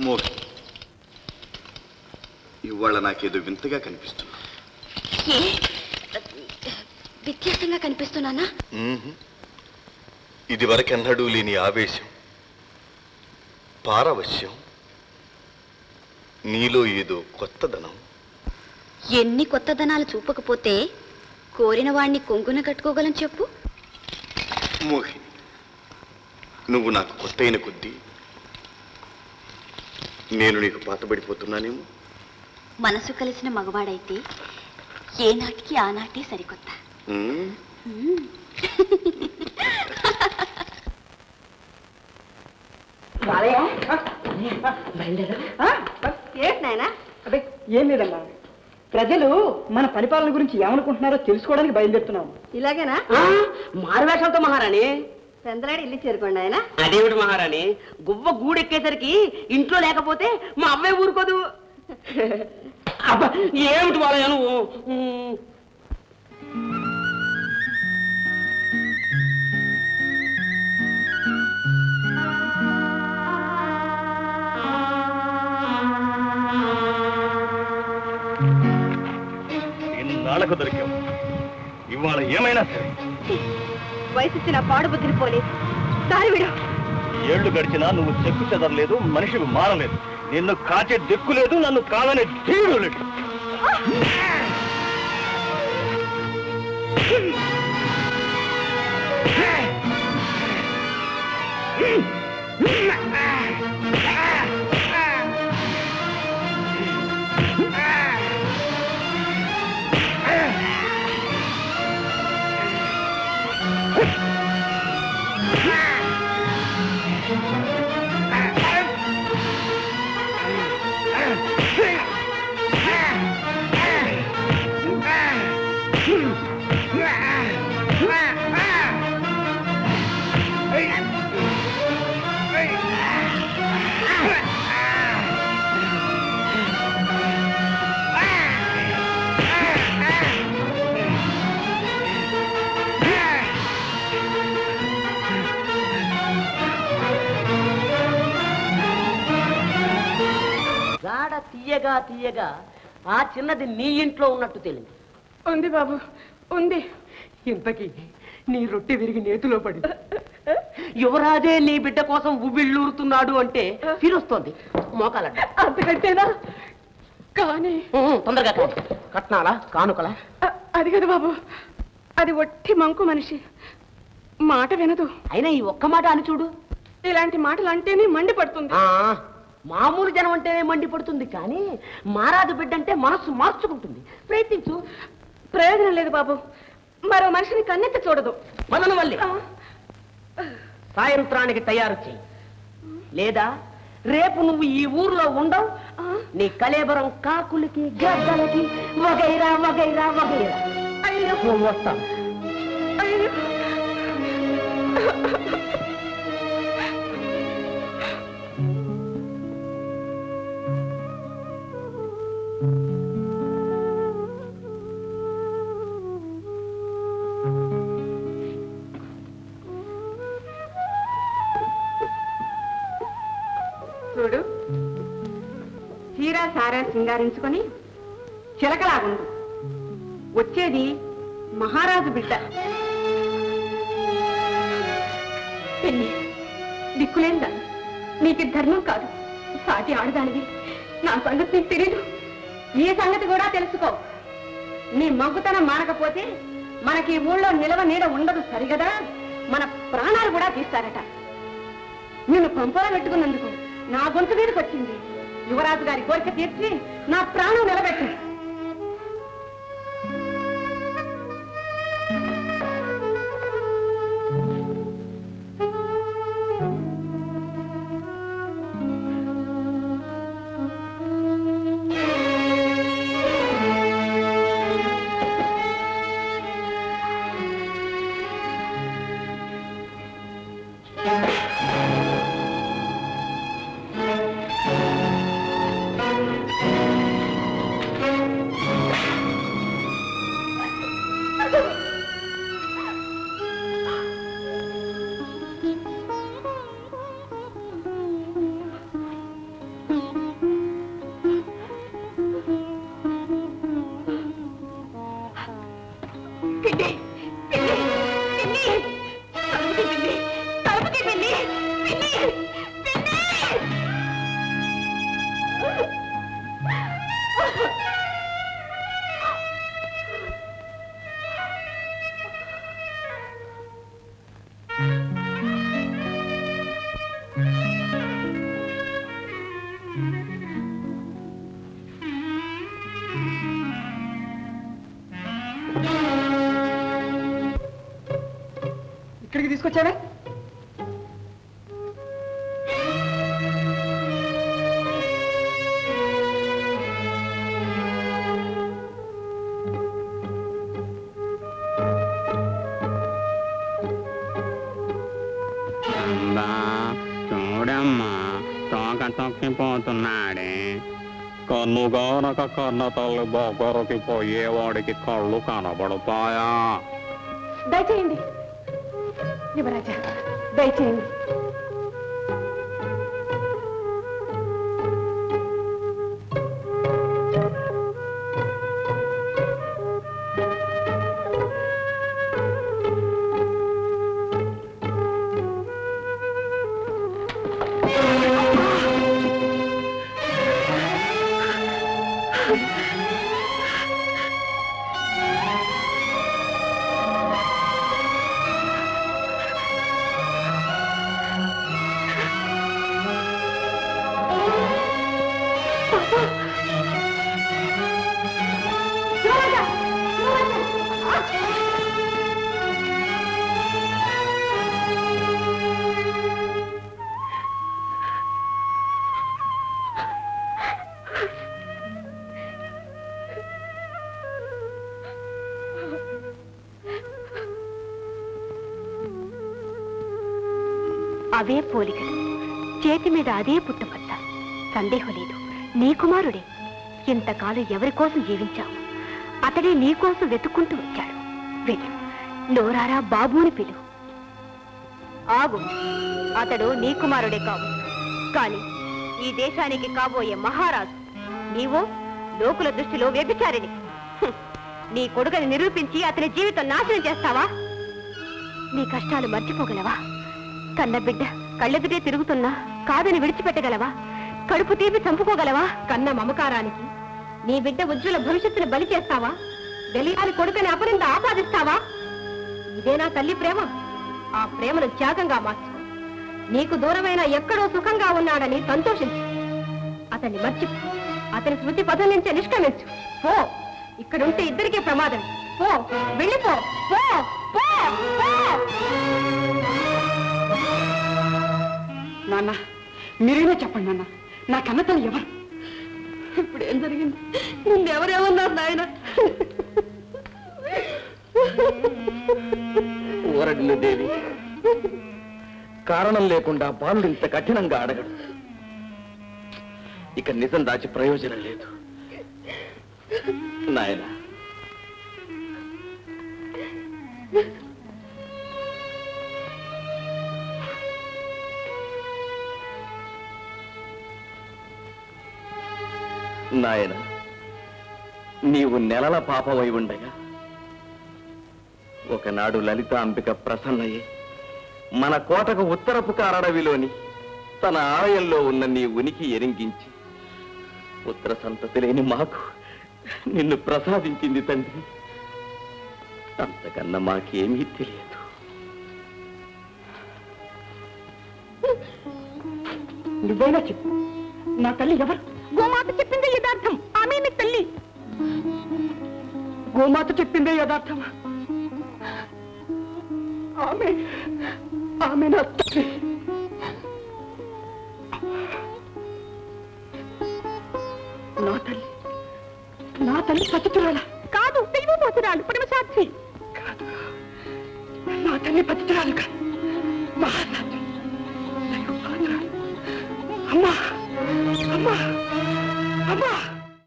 మోహిని, ఇవాళ నాకేదో వింతగా కనిపిస్తున్నా. వ్యత్యాసంగా కనిపిస్తున్నానా? ఇది వరకెన్నడూ లేని ఆవేశం, పారవశ్యం, నీలో ఏదో కొత్తదనం. ఎన్ని కొత్తదనాలు చూపకపోతే కోరిన వాణ్ణి కొంగున కట్టుకోగలని చెప్పు. మోహిని, నువ్వు నాకు కొత్తైన కొద్దీ నేను నీకు పాతబడిపోతున్నానేమో. మనసు కలిసిన మగవాడైతే ఏనాటికి ఆనాటి సరికొత్త. ఏం లేదమ్మా, ప్రజలు మన పరిపాలన గురించి ఏమనుకుంటున్నారో తెలుసుకోవడానికి బయలుదేరుతున్నాము. ఇలాగేనా? మారువేషంతో మహారాణి. చంద్రాడి ఇల్లు చేరుకోండి ఆయన. అదేమిటి మహారాణి, గువ్వ గూడెక్కేసరికి ఇంట్లో లేకపోతే మా అమ్మాయి ఊరుకోదు. అబ్బా ఏమిటి వాళ్ళ నువ్వు? ఇన్నాళ్ళకు దొరికావు, ఇవాళ ఏమైనా సరే వయసు పాడు బుద్ధిని పోలేదు. దారి విడు. ఏళ్లు గడిచినా నువ్వు చెక్కు చెదరలేదు, మనిషికి మారలేదు. నిన్ను కాచే దిక్కు లేదు, నన్ను కాదనే ధీరుడు లేదు. తీయగా తీయగా ఆ చిన్నది నీ ఇంట్లో ఉన్నట్టు తెలియదు. ఉంది బాబు, ఉంది. ఇంతకీ నీ రొట్టె విరిగి నేతిలో పడి యువరాజే నీ బిడ్డ కోసం ఉబిళ్ళూరుతున్నాడు అంటే ఫీరొస్తోంది మోకాలడ్డ. అంతకంటేనా? కానీ తొందరగా కట్నాలా కానుకలా? అది కదా బాబు, అది ఒట్టి మంకు మనిషి, మాట వినదు. అయినా ఈ ఒక్క మాట అని చూడు. ఇలాంటి మాటలు అంటేనే మండిపడుతుంది. మామూలు జనం అంటేనే మండిపడుతుంది, కానీ మారాదు బిడ్డ అంటే మనస్సు మార్చుకుంటుంది. ప్రయత్నించు. ప్రయోజనం లేదు బాబు, మరో మనిషిని కన్నెత్తి చూడదు. మనను మళ్ళీ సాయంత్రానికి తయారు చెయ్యి, లేదా రేపు నువ్వు ఈ ఊర్లో ఉండవు. నీ కలేబరం కాకులకి గద్దలకి వగైరా వగైరా వగైరా. అయ్యో వస్తాను. అయ్యో చూడు, చీర సారా సింగారించుకొని చిలకలాగుండు. వచ్చేది మహారాజు బిడ్డ. పెళ్ళి దిక్కులేందా? నీకు ధర్మం కాదు, సాటి ఆడదానివి. నా సంగతి నీకు తెలీదు. ఈ సంగతి కూడా తెలుసుకో. నీ మగ్గుతనం మానకపోతే మనకి ఊళ్ళో నిలవ నీడ ఉండదు సరిగదా. మన ప్రాణాలు కూడా తీస్తారట. నిన్ను పంపలో పెట్టుకున్నందుకు నా గొంతు మీదకి వచ్చింది. యువరాజు గారి కోరిక తీర్చి నా ప్రాణం నిలబెట్టు. తీసుకొచ్చావే? చూడమ్మా తోక తొక్కిపోతున్నాడే. కన్నుగానక కన్న తల్లి బొగ్గరకి పోయేవాడికి కళ్ళు కనబడతాయా? దయచేయండి యువరాజా, దయచేయండి. అవే పోలికలు, చేతి మీద అదే పుట్టుపచ్చ. సందేహం లేదు, నీ కుమారుడే. ఇంతకాలం ఎవరి కోసం జీవించావు, అతడే నీ కోసం వెతుక్కుంటూ వచ్చాడు. వెళ్ళు, నోరారా బాబుని పిలు. ఆగు, అతడు నీ కుమారుడే కావు, కాని ఈ దేశానికి కాబోయే మహారాజు. నీవో లోకుల దృష్టిలో వ్యభిచారిని. నీ కొడుకుని నిరూపించి అతని జీవితం నాశనం చేస్తావా? నీ కష్టాలు మర్చిపోగలవా? కన్న బిడ్డ కళ్ళెదుటే తిరుగుతున్నా కాదని విడిచిపెట్టగలవా? కడుపు తీపి చంపుకోగలవా? కన్న మమకారానికి నీ బిడ్డ ఉజ్వల భవిష్యత్తును బలి చేస్తావా? బెలియాని కొడుకుని అపరింద ఆపాదిస్తావా? ఇదేనా తల్లి ప్రేమ? ఆ ప్రేమను త్యాగంగా మార్చు. నీకు దూరమైన ఎక్కడో సుఖంగా ఉన్నాడని సంతోషించు. అతన్ని మర్చిపో, అతని స్మృతి పదం నుంచే నిష్క్రమించు. పో, ఇక్కడుంటే ఇద్దరికీ ప్రమాదం. పో, వెళ్ళిపో, పో, పో, పో. నాన్న, మీరేనే చెప్పండి నాన్న, నా కన్న తల్లి ఎవరు? ఇప్పుడు ఏం జరిగింది? ముందెవరేమన్నారు నాయన? ఊరడిన దేవి, కారణం లేకుండా బాలుడు ఇంత కఠినంగా అడగడు. ఇక నిజం దాచి ప్రయోజనం లేదు. నాయన, నాయన, నీవు నెలల పాపమై ఉండగా ఒకనాడు లలితాంబిక ప్రసన్నయ్యే మన కోటకు ఉత్తరపు కారడవిలోని తన ఆలయంలో ఉన్న నీ ఉనికి ఎరింగించి పుత్ర సంతతి లేని మాకు నిన్ను ప్రసాదించింది తండ్రి. అంతకన్నా మాకేమీ తెలియదు. నువ్వైనా చెప్పు, నా తల్లి ఎవరు? గోమాత చెప్పిందే యథార్థం, ఆమె నీ తల్లి. గోమాత చెప్పిందే యథార్థమా? ఆమె ఆమె నా తల్లి. నా తల్లి, నా తల్లి సచితురాలా?